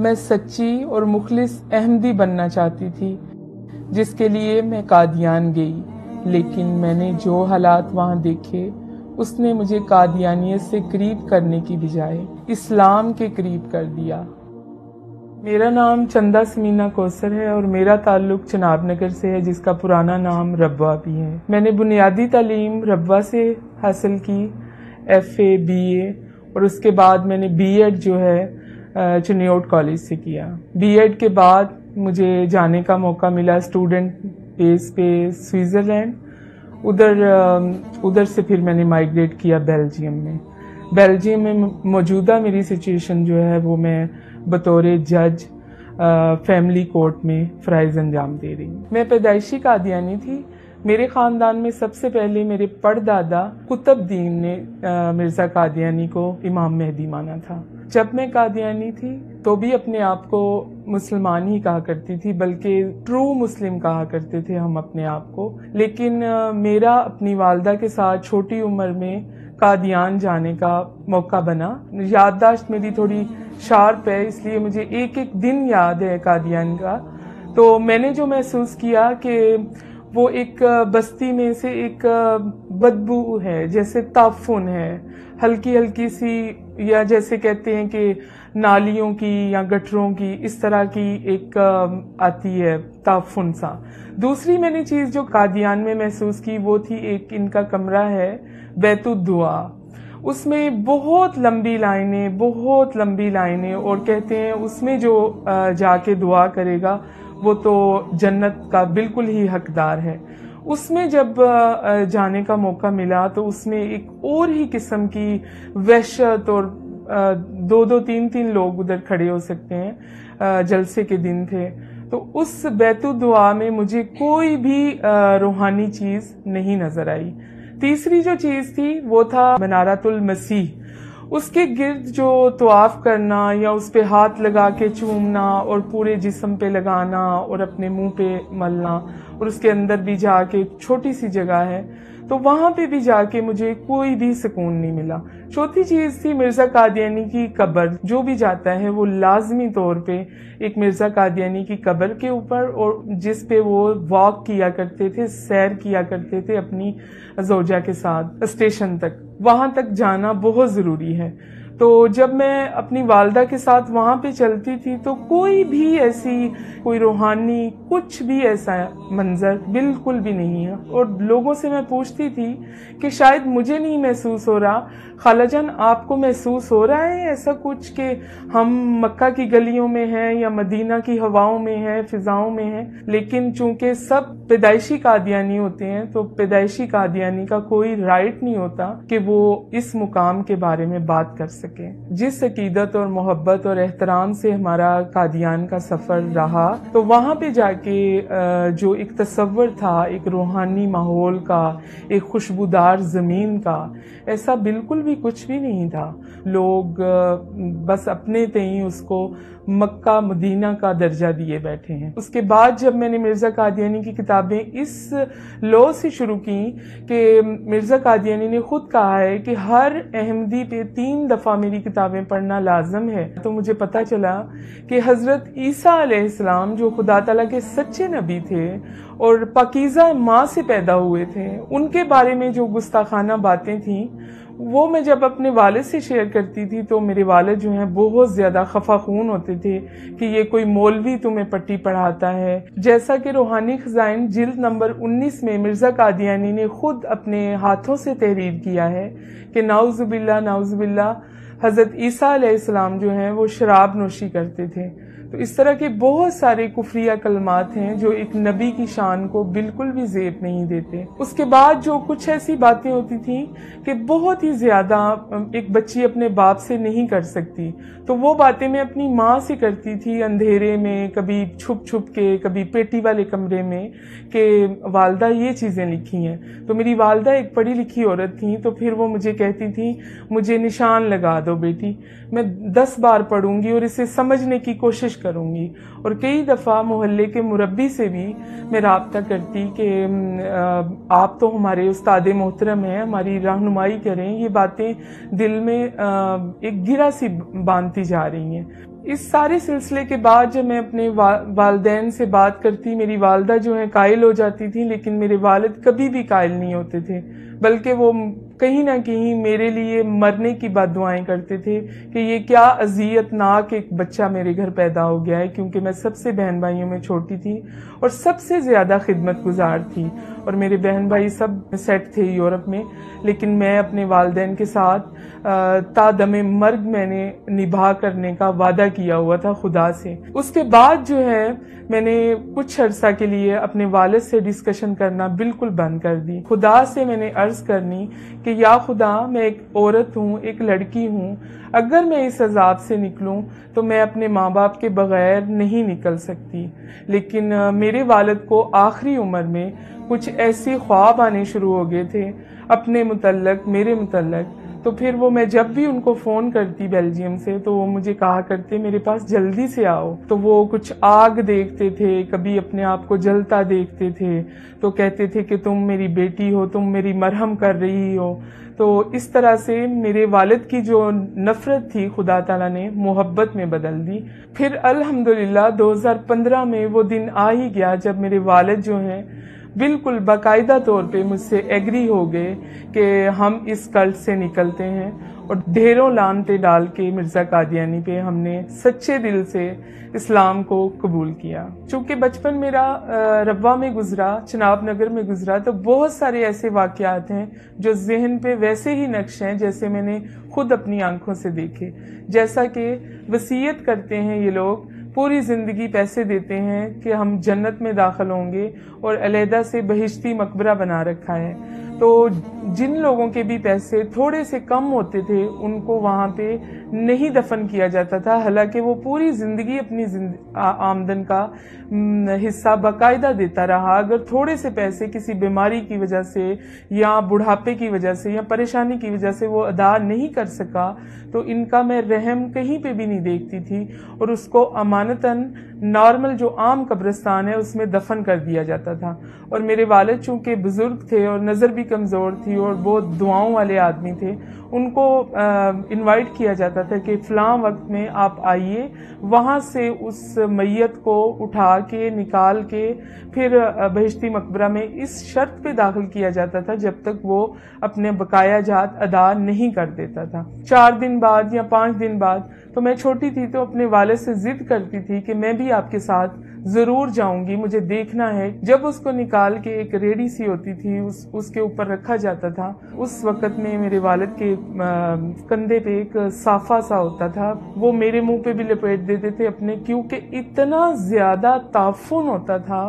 میں سچی اور مخلص احمدی بننا چاہتی تھی، جس کے لیے میں قادیان گئی، لیکن میں نے جو حالات وہاں دیکھے اس نے مجھے قادیانیت سے قریب کرنے کی بجائے اسلام کے قریب کر دیا۔ میرا نام چندہ سمینا کوثر ہے اور میرا تعلق چناب نگر سے ہے، جس کا پرانا نام ربوہ بھی ہے۔ میں نے بنیادی تعلیم ربوہ سے حاصل کی، FA BA، اور اس کے بعد میں نے B.Ed جو ہے چنیوٹ کالج سے کیا۔ B.Ed کے بعد مجھے جانے کا موقع ملا اسٹوڈنٹ بیس پہ سوئٹزرلینڈ، ادھر سے پھر میں نے مائگریٹ کیا بیلجیم میں۔ بیلجیم میں موجودہ میری سچویشن جو ہے وہ میں بطور جج فیملی کورٹ میں فرائض انجام دے رہی ہوں۔ میں پیدائشی قادیانی تھی۔ میرے خاندان میں سب سے پہلے میرے پردادا قطب دین نے مرزا قادیانی کو امام مہدی مانا تھا۔ جب میں قادیانی تھی تو بھی اپنے آپ کو مسلمان ہی کہا کرتی تھی، بلکہ ٹرو مسلم کہا کرتے تھے ہم اپنے آپ کو۔ لیکن میرا اپنی والدہ کے ساتھ چھوٹی عمر میں قادیان جانے کا موقع بنا۔ یادداشت میری تھوڑی شارپ ہے، اس لیے مجھے ایک ایک دن یاد ہے قادیان کا۔ تو میں نے جو محسوس کیا کہ وہ ایک بستی میں سے ایک بدبو ہے، جیسے تعفن ہے، ہلکی ہلکی سی، یا جیسے کہتے ہیں کہ نالیوں کی یا گٹروں کی اس طرح کی ایک آتی ہے تعفن سا۔ دوسری میں نے چیز جو قادیان میں محسوس کی وہ تھی، ایک ان کا کمرہ ہے بیت الدعا، اس میں بہت لمبی لائنیں، اور کہتے ہیں اس میں جو جا کے دعا کرے گا وہ تو جنت کا بالکل ہی حقدار ہے۔ اس میں جب جانے کا موقع ملا تو اس میں ایک اور ہی قسم کی وحشت، اور دو تین لوگ ادھر کھڑے ہو سکتے ہیں، جلسے کے دن تھے۔ تو اس بیت الدعا میں مجھے کوئی بھی روحانی چیز نہیں نظر آئی۔ تیسری جو چیز تھی وہ تھا منارۃ المسیح، اس کے گرد جو طواف کرنا یا اس پہ ہاتھ لگا کے چومنا اور پورے جسم پہ لگانا اور اپنے منہ پہ ملنا، اور اس کے اندر بھی جا کے چھوٹی سی جگہ ہے تو وہاں پہ بھی جا کے مجھے کوئی بھی سکون نہیں ملا۔ چوتھی چیز تھی مرزا قادیانی کی قبر، جو بھی جاتا ہے وہ لازمی طور پہ ایک مرزا قادیانی کی قبر کے اوپر، اور جس پہ وہ واک کیا کرتے تھے، سیر کیا کرتے تھے اپنی زوجہ کے ساتھ اسٹیشن تک، وہاں تک جانا بہت ضروری ہے۔ تو جب میں اپنی والدہ کے ساتھ وہاں پہ چلتی تھی تو کوئی بھی ایسی کوئی روحانی کچھ بھی ایسا منظر بالکل بھی نہیں ہے، اور لوگوں سے میں پوچھتی تھی کہ شاید مجھے نہیں محسوس ہو رہا، خالہ جان آپ کو محسوس ہو رہا ہے ایسا کچھ کہ ہم مکہ کی گلیوں میں ہیں یا مدینہ کی ہواؤں میں ہیں، فضاؤں میں ہیں؟ لیکن چونکہ سب پیدائشی قادیانی ہوتے ہیں تو پیدائشی قادیانی کا کوئی رائٹ نہیں ہوتا کہ وہ اس مقام کے بارے میں بات کر سکے۔ جس عقیدت اور محبت اور احترام سے ہمارا قادیان کا سفر رہا، تو وہاں پہ جا کے جو ایک تصور تھا ایک روحانی ماحول کا، ایک خوشبودار زمین کا، ایسا بالکل بھی کچھ بھی نہیں تھا۔ لوگ بس اپنے تئیں اس کو مکہ مدینہ کا درجہ دیے بیٹھے ہیں۔ اس کے بعد جب میں نے مرزا قادیانی کی کتابیں اس لو سے شروع کی کہ مرزا قادیانی نے خود کہا ہے کہ ہر احمدی پہ 3 دفعہ میری کتابیں پڑھنا لازم ہے، تو مجھے پتا چلا کہ حضرت عیسیٰ علیہ السلام جو خدا تعالیٰ کے سچے نبی تھے اور پاکیزہ ماں سے پیدا ہوئے تھے، ان کے بارے میں جو گستاخانہ باتیں تھیں وہ میں جب اپنے والد سے شیئر کرتی تھی تو میرے والد جو ہیں بہت زیادہ خفا خون ہوتے تھے کہ یہ کوئی مولوی تمہیں پٹی پڑھاتا ہے۔ جیسا کہ روحانی خزائن جلد نمبر 19 میں مرزا قادیانی نے خود اپنے ہاتھوں سے تحریر کیا ہے کہ نعوذ باللہ حضرت عیسیٰ علیہ السلام جو ہیں وہ شراب نوشی کرتے تھے۔ تو اس طرح کے بہت سارے کفریہ کلمات ہیں جو ایک نبی کی شان کو بالکل بھی زیب نہیں دیتے۔ اس کے بعد جو کچھ ایسی باتیں ہوتی تھیں کہ بہت ہی زیادہ ایک بچی اپنے باپ سے نہیں کر سکتی، تو وہ باتیں میں اپنی ماں سے کرتی تھی اندھیرے میں، کبھی چھپ کے، کبھی پیٹی والے کمرے میں، کہ والدہ یہ چیزیں لکھی ہیں۔ تو میری والدہ ایک پڑھی لکھی عورت تھیں، تو پھر وہ مجھے کہتی تھیں مجھے نشان لگا دو بیٹی، میں 10 بار پڑھوں گی اور اسے سمجھنے کی کوشش کروں گی. اور کئی دفعہ محلے کے مربی سے بھی میں رابطہ کرتی کہ آپ تو ہمارے استاد محترم ہیں, ہماری رہنمائی کریں, یہ باتیں دل میں ایک گرہ سی باندھتی جا رہی ہیں. اس سارے سلسلے کے بعد جب میں اپنے والدین سے بات کرتی, میری والدہ جو ہیں قائل ہو جاتی تھی, لیکن میرے والد کبھی بھی قائل نہیں ہوتے تھے, بلکہ وہ کہیں نہ کہیں میرے لیے مرنے کی بد دعائیں کرتے تھے کہ یہ کیا اذیت ناک ایک بچہ میرے گھر پیدا ہو گیا ہے, کیونکہ میں سب سے بہن بھائیوں میں چھوٹی تھی اور سب سے زیادہ خدمت گزار تھی, اور میرے بہن بھائی سب سیٹ تھے یورپ میں, لیکن میں اپنے والدین کے ساتھ تا دم مرگ میں نے نبھا کرنے کا وعدہ کیا ہوا تھا خدا سے. اس کے بعد جو ہے میں نے کچھ عرصہ کے لیے اپنے والد سے ڈسکشن کرنا بالکل بند کر دی. خدا سے میں نے عرض کرنی کہ یا خدا, میں ایک عورت ہوں, ایک لڑکی ہوں, اگر میں اس عذاب سے نکلوں تو میں اپنے ماں باپ کے بغیر نہیں نکل سکتی. لیکن میرے والد کو آخری عمر میں کچھ ایسے خواب آنے شروع ہو گئے تھے اپنے متعلق, میرے متعلق, تو پھر وہ میں جب بھی ان کو فون کرتی بیلجیم سے تو وہ مجھے کہا کرتے میرے پاس جلدی سے آؤ. تو وہ کچھ آگ دیکھتے تھے, کبھی اپنے آپ کو جلتا دیکھتے تھے, تو کہتے تھے کہ تم میری بیٹی ہو, تم میری مرہم کر رہی ہو. تو اس طرح سے میرے والد کی جو نفرت تھی خدا تعالیٰ نے محبت میں بدل دی. پھر الحمدللہ 2015 میں وہ دن آ ہی گیا جب میرے والد جو ہیں بالکل باقاعدہ طور پہ مجھ سے ایگری ہو گئے کہ ہم اس کلٹ سے نکلتے ہیں, اور ڈھیروں لعنتیں ڈال کے مرزا قادیانی پہ ہم نے سچے دل سے اسلام کو قبول کیا. چونکہ بچپن میرا ربوہ میں گزرا, چناب نگر میں گزرا, تو بہت سارے ایسے واقعات ہیں جو ذہن پہ ویسے ہی نقش ہیں جیسے میں نے خود اپنی آنکھوں سے دیکھے. جیسا کہ وصیت کرتے ہیں یہ لوگ, پوری زندگی پیسے دیتے ہیں کہ ہم جنت میں داخل ہوں گے, اور علیحدہ سے بہشتی مقبرہ بنا رکھا ہے. تو جن لوگوں کے بھی پیسے تھوڑے سے کم ہوتے تھے ان کو وہاں پہ نہیں دفن کیا جاتا تھا, حالانکہ وہ پوری زندگی اپنی آمدن کا حصہ باقاعدہ دیتا رہا. اگر تھوڑے سے پیسے کسی بیماری کی وجہ سے یا بڑھاپے کی وجہ سے یا پریشانی کی وجہ سے وہ ادا نہیں کر سکا تو ان کا میں رحم کہیں پہ بھی نہیں دیکھتی تھی, اور اس کو امانتاً نارمل جو عام قبرستان ہے اس میں دفن کر دیا جاتا تھا. اور میرے والد چونکہ بزرگ تھے اور نظر بھی کمزور تھی اور بہت دعاؤں والے آدمی تھے, ان کو انوائٹ کیا جاتا تھا کہ فلاں وقت میں آپ آئیے, وہاں سے اس میت کو اٹھا کے نکال کے پھر بہشتی مقبرہ میں اس شرط پہ داخل کیا جاتا تھا جب تک وہ اپنے بقایا جات ادا نہیں کر دیتا تھا. 4 دن بعد یا 5 دن بعد, تو میں چھوٹی تھی تو اپنے والد سے ضد کرتی تھی کہ میں بھی آپ کے ساتھ ضرور جاؤں گی, مجھے دیکھنا ہے. جب اس کو نکال کے ایک ریڑھی سی ہوتی تھی اس کے اوپر رکھا جاتا تھا, اس وقت میں میرے والد کے کندھے پہ ایک صافہ سا ہوتا تھا, وہ میرے منہ پہ بھی لپیٹ دیتے تھے اپنے, کیونکہ اتنا زیادہ تعفن ہوتا تھا.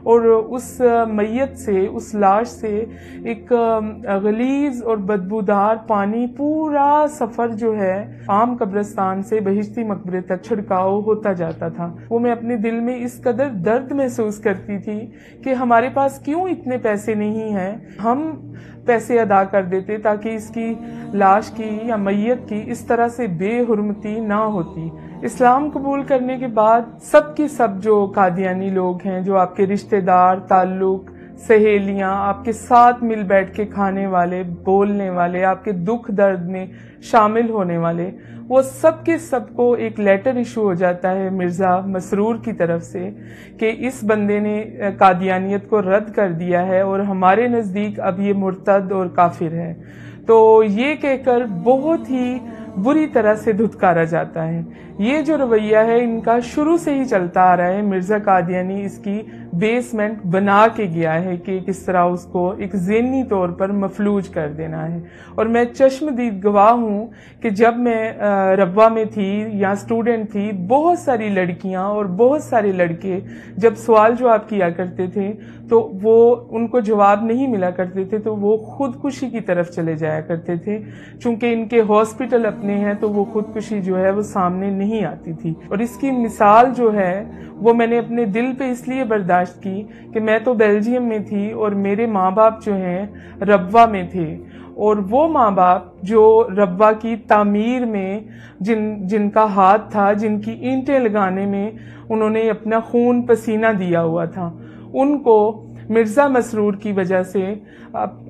اور اس میت سے, اس لاش سے ایک غلیظ اور بدبودار پانی پورا سفر جو ہے عام قبرستان سے بہشتی مقبرے تک چھڑکاؤ ہوتا جاتا تھا. وہ میں اپنے دل میں اس قدر درد محسوس کرتی تھی کہ ہمارے پاس کیوں اتنے پیسے نہیں ہیں, ہم پیسے ادا کر دیتے تاکہ اس کی لاش کی یا میت کی اس طرح سے بے حرمتی نہ ہوتی. اسلام قبول کرنے کے بعد سب کے سب جو قادیانی لوگ ہیں, جو آپ کے رشتہ دار, تعلق, سہیلیاں, آپ کے ساتھ مل بیٹھ کے کھانے والے, بولنے والے, آپ کے دکھ درد میں شامل ہونے والے, وہ سب کے سب کو ایک لیٹر ایشو ہو جاتا ہے مرزا مسرور کی طرف سے کہ اس بندے نے قادیانیت کو رد کر دیا ہے اور ہمارے نزدیک اب یہ مرتد اور کافر ہے. تو یہ کہہ کر بہت ہی بری طرح سے دھتکارا جاتا ہے. یہ جو رویہ ہے ان کا شروع سے ہی چلتا آ رہا ہے. مرزا قادیانی اس کی بیسمنٹ بنا کے گیا ہے کہ کس طرح اس کو ایک ذہنی طور پر مفلوج کر دینا ہے. اور میں چشمدید گواہ ہوں کہ جب میں ربوہ میں تھی یا اسٹوڈنٹ تھی, بہت ساری لڑکیاں اور بہت سارے لڑکے جب سوال جواب کیا کرتے تھے تو وہ ان کو جواب نہیں ملا کرتے تھے تو وہ خودکشی کی طرف چلے جایا کرتے تھے. چونکہ ان کے ہاسپٹل اپنے ہیں تو وہ خودکشی جو ہے وہ سامنے نہیں آتی تھی. اور اس کی مثال جو ہے وہ میں نے اپنے دل پہ اس لیے برداشت کی کہ میں تو بیلجیم میں تھی اور میرے ماں باپ جو ہیں ربوہ میں تھے, اور وہ ماں باپ جو ربوہ کی تعمیر میں جن کا ہاتھ تھا، جن کی اینٹیں لگانے میں انہوں نے اپنا خون پسینہ دیا ہوا تھا، ان کو مرزا مسرور کی وجہ سے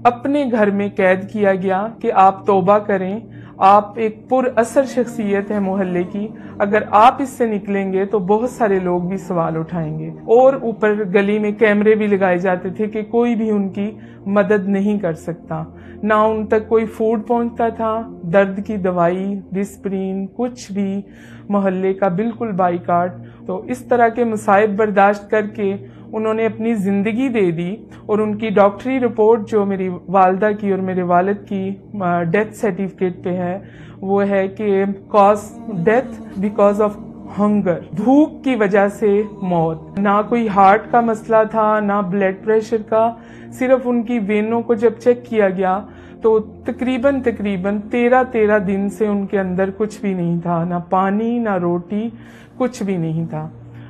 اپنے گھر میں قید کیا گیا کہ آپ توبہ کریں، آپ ایک پر اثر شخصیت ہے محلے کی، اگر آپ اس سے نکلیں گے تو بہت سارے لوگ بھی سوال اٹھائیں گے۔ اور اوپر گلی میں کیمرے بھی لگائے جاتے تھے کہ کوئی بھی ان کی مدد نہیں کر سکتا، نہ ان تک کوئی فوڈ پہنچتا تھا، درد کی دوائی، ڈسپرین، کچھ بھی، محلے کا بالکل بائیکاٹ۔ تو اس طرح کے مصائب برداشت کر کے انہوں نے اپنی زندگی دے دی، اور ان کی ڈاکٹری رپورٹ جو میری والدہ کی اور میرے والد کی ڈیتھ سرٹیفکیٹ پہ ہے، وہ ہے کہ ڈیتھ بیکاز آف ہنگر، بھوک کی وجہ سے موت۔ نہ کوئی ہارٹ کا مسئلہ تھا، نہ بلڈ پریشر کا، صرف ان کی وینوں کو جب چیک کیا گیا تو تقریباً 13 دن سے ان کے اندر کچھ بھی نہیں تھا، نہ پانی، نہ روٹی، کچھ بھی نہیں تھا۔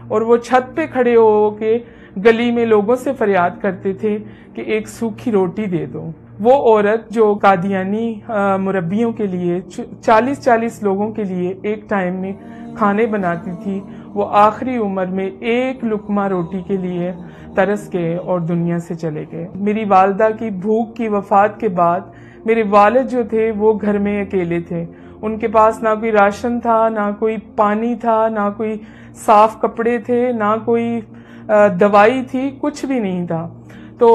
اور وہ چھت پہ کھڑے ہو کے گلی میں لوگوں سے فریاد کرتے تھے کہ ایک سوکھی روٹی دے دو۔ وہ عورت جو قادیانی مربیوں کے لیے 40 لوگوں کے لیے ایک ٹائم میں کھانے بناتی تھی، وہ آخری عمر میں ایک لقمہ روٹی کے لیے ترس گئے اور دنیا سے چلے گئے۔ میری والدہ کی بھوک کی وفات کے بعد میرے والد جو تھے وہ گھر میں اکیلے تھے، ان کے پاس نہ کوئی راشن تھا، نہ کوئی پانی تھا، نہ کوئی صاف کپڑے تھے، نہ کوئی دوائی تھی، کچھ بھی نہیں تھا۔ تو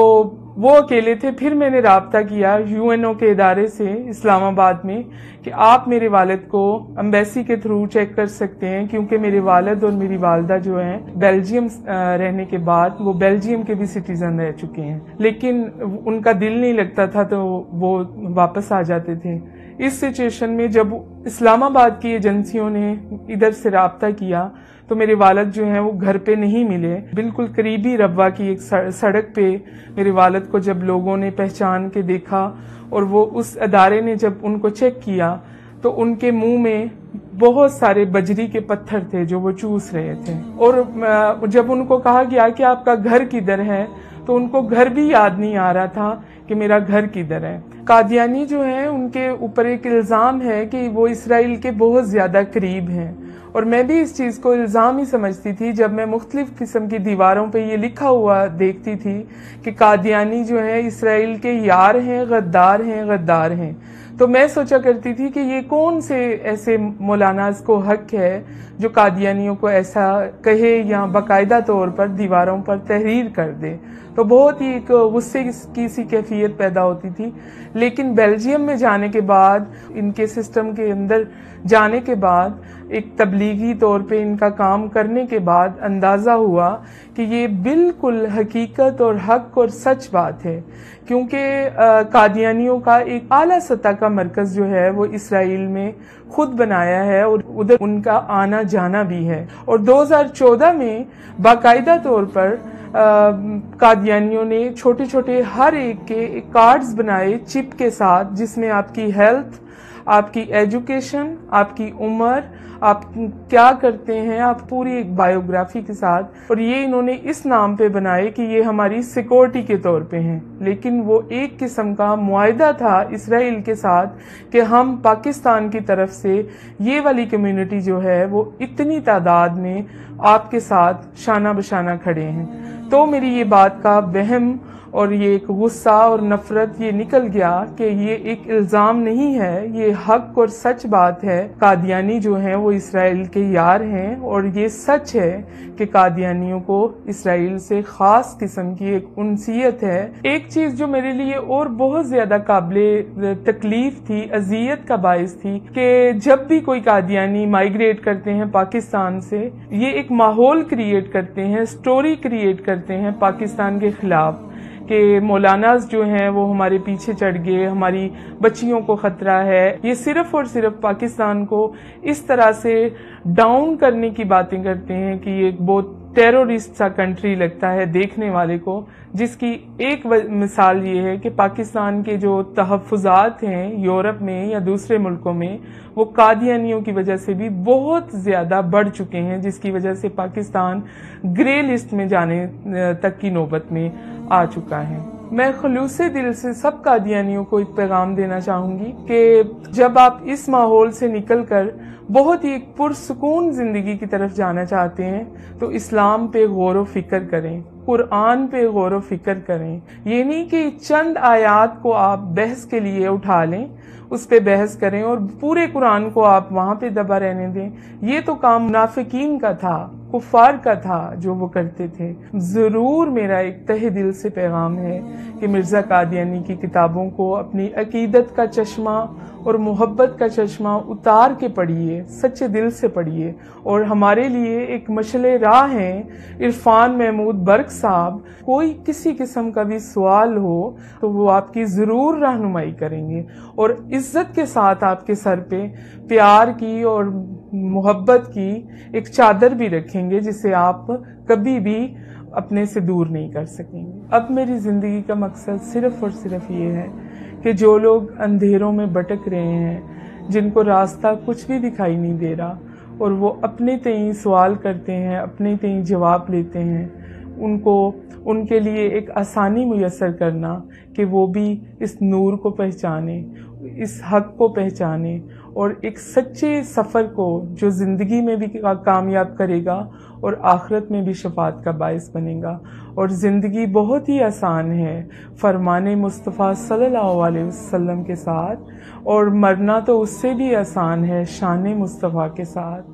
وہ اکیلے تھے۔ پھر میں نے رابطہ کیا UNO کے ادارے سے اسلام آباد میں کہ آپ میرے والد کو ایمبیسی کے تھرو چیک کر سکتے ہیں، کیونکہ میرے والد اور میری والدہ جو ہیں بیلجیم رہنے کے بعد وہ بیلجیم کے بھی سٹیزن رہ چکے ہیں، لیکن ان کا دل نہیں لگتا تھا تو وہ واپس آ جاتے تھے۔ اس سچویشن میں جب اسلام آباد کی ایجنسیوں نے ادھر سے رابطہ کیا تو میرے والد جو ہیں وہ گھر پہ نہیں ملے۔ بالکل قریبی ربوہ کی ایک سڑک پہ میرے والد کو جب لوگوں نے پہچان کے دیکھا اور وہ اس ادارے نے جب ان کو چیک کیا تو ان کے منہ میں بہت سارے بجری کے پتھر تھے جو وہ چوس رہے تھے، اور جب ان کو کہا گیا کہ آپ کا گھر کدھر ہے تو ان کو گھر بھی یاد نہیں آ رہا تھا کہ میرا گھر کدھر ہے۔ قادیانی جو ہیں ان کے اوپر ایک الزام ہے کہ وہ اسرائیل کے بہت زیادہ قریب ہیں، اور میں بھی اس چیز کو الزام ہی سمجھتی تھی جب میں مختلف قسم کی دیواروں پہ یہ لکھا ہوا دیکھتی تھی کہ قادیانی جو ہیں اسرائیل کے یار ہیں، غدار ہیں، غدار ہیں۔ تو میں سوچا کرتی تھی کہ یہ کون سے ایسے مولاناز کو حق ہے جو قادیانیوں کو ایسا کہے یا باقاعدہ طور پر دیواروں پر تحریر کر دے۔ تو بہت ہی ایک غصے کی سی کیفیت پیدا ہوتی تھی۔ لیکن بیلجیم میں جانے کے بعد، ان کے سسٹم کے اندر جانے کے بعد، ایک تبلیغی طور پہ ان کا کام کرنے کے بعد اندازہ ہوا کہ یہ بالکل حقیقت اور حق اور سچ بات ہے، کیونکہ قادیانیوں کا ایک اعلیٰ سطح کا مرکز جو ہے وہ اسرائیل میں خود بنایا ہے، اور ادھر ان کا آنا جانا بھی ہے۔ اور 2014 میں باقاعدہ طور پر قادیانیوں نے چھوٹے چھوٹے ہر ایک کے کارڈز بنائے چپ کے ساتھ، جس میں آپ کی ہیلتھ، آپ کی ایجوکیشن، آپ کی عمر، آپ کیا کرتے ہیں، آپ پوری ایک بایوگرافی کے ساتھ، اور یہ انہوں نے اس نام پہ بنائے کہ یہ ہماری سیکورٹی کے طور پہ ہیں۔ لیکن وہ ایک قسم کا معاہدہ تھا اسرائیل کے ساتھ کہ ہم پاکستان کی طرف سے یہ والی کمیونٹی جو ہے وہ اتنی تعداد میں آپ کے ساتھ شانہ بشانہ کھڑے ہیں۔ تو میری یہ بات کا وہم اور یہ ایک غصہ اور نفرت یہ نکل گیا کہ یہ ایک الزام نہیں ہے، یہ حق اور سچ بات ہے۔ قادیانی جو ہیں وہ اسرائیل کے یار ہیں، اور یہ سچ ہے کہ قادیانیوں کو اسرائیل سے خاص قسم کی ایک انسیت ہے۔ ایک چیز جو میرے لیے اور بہت زیادہ قابل تکلیف تھی، اذیت کا باعث تھی، کہ جب بھی کوئی قادیانی مائیگریٹ کرتے ہیں پاکستان سے، یہ ایک ماحول کریٹ کرتے ہیں، سٹوری کریٹ کرتے ہیں پاکستان کے خلاف کہ مولاناز جو ہیں وہ ہمارے پیچھے چڑھ گئے، ہماری بچیوں کو خطرہ ہے۔ یہ صرف اور صرف پاکستان کو اس طرح سے ڈاؤن کرنے کی باتیں کرتے ہیں کہ یہ ایک بہت ٹیرورسٹ سا کنٹری لگتا ہے دیکھنے والے کو، جس کی ایک مثال یہ ہے کہ پاکستان کے جو تحفظات ہیں یورپ میں یا دوسرے ملکوں میں، وہ قادیانیوں کی وجہ سے بھی بہت زیادہ بڑھ چکے ہیں، جس کی وجہ سے پاکستان گرے لسٹ میں جانے تک کی نوبت میں آ چکا ہے۔ میں خلوص دل سے سب قادیانیوں کو ایک پیغام دینا چاہوں گی کہ جب آپ اس ماحول سے نکل کر بہت ہی ایک پرسکون زندگی کی طرف جانا چاہتے ہیں تو اسلام پہ غور و فکر کریں، قرآن پہ غور و فکر کریں۔ یہ نہیں کہ چند آیات کو آپ بحث کے لیے اٹھا لیں، اس پہ بحث کریں اور پورے قرآن کو آپ وہاں پہ دبا رہنے دیں۔ یہ تو کام منافقین کا تھا، کفار کا تھا جو وہ کرتے تھے۔ ضرور میرا ایک تہ دل سے پیغام ہے کہ مرزا قادیانی کی کتابوں کو اپنی عقیدت کا چشمہ اور محبت کا چشمہ اتار کے پڑھیے، سچے دل سے پڑھیے۔ اور ہمارے لیے ایک مشعل راہ ہیں عرفان محمود برق صاحب، کوئی کسی قسم کا بھی سوال ہو تو وہ آپ کی ضرور رہنمائی کریں گے اور عزت کے ساتھ آپ کے سر پہ پیار کی اور محبت کی ایک چادر بھی رکھیں گے جسے آپ کبھی بھی اپنے سے دور نہیں کر سکیں گے۔ اب میری زندگی کا مقصد صرف اور صرف یہ ہے کہ جو لوگ اندھیروں میں بھٹک رہے ہیں، جن کو راستہ کچھ بھی دکھائی نہیں دے رہا اور وہ اپنے تئیں سوال کرتے ہیں، اپنے تئیں جواب لیتے ہیں، ان کے لیے ایک آسانی میسر کرنا کہ وہ بھی اس نور کو پہچانیں، اس حق کو پہچانیں اور ایک سچے سفر کو جو زندگی میں بھی کامیاب کرے گا اور آخرت میں بھی شفاعت کا باعث بنے گا۔ اور زندگی بہت ہی آسان ہے فرمان مصطفیٰ صلی اللہ علیہ وسلم کے ساتھ، اور مرنا تو اس سے بھی آسان ہے شان مصطفیٰ کے ساتھ۔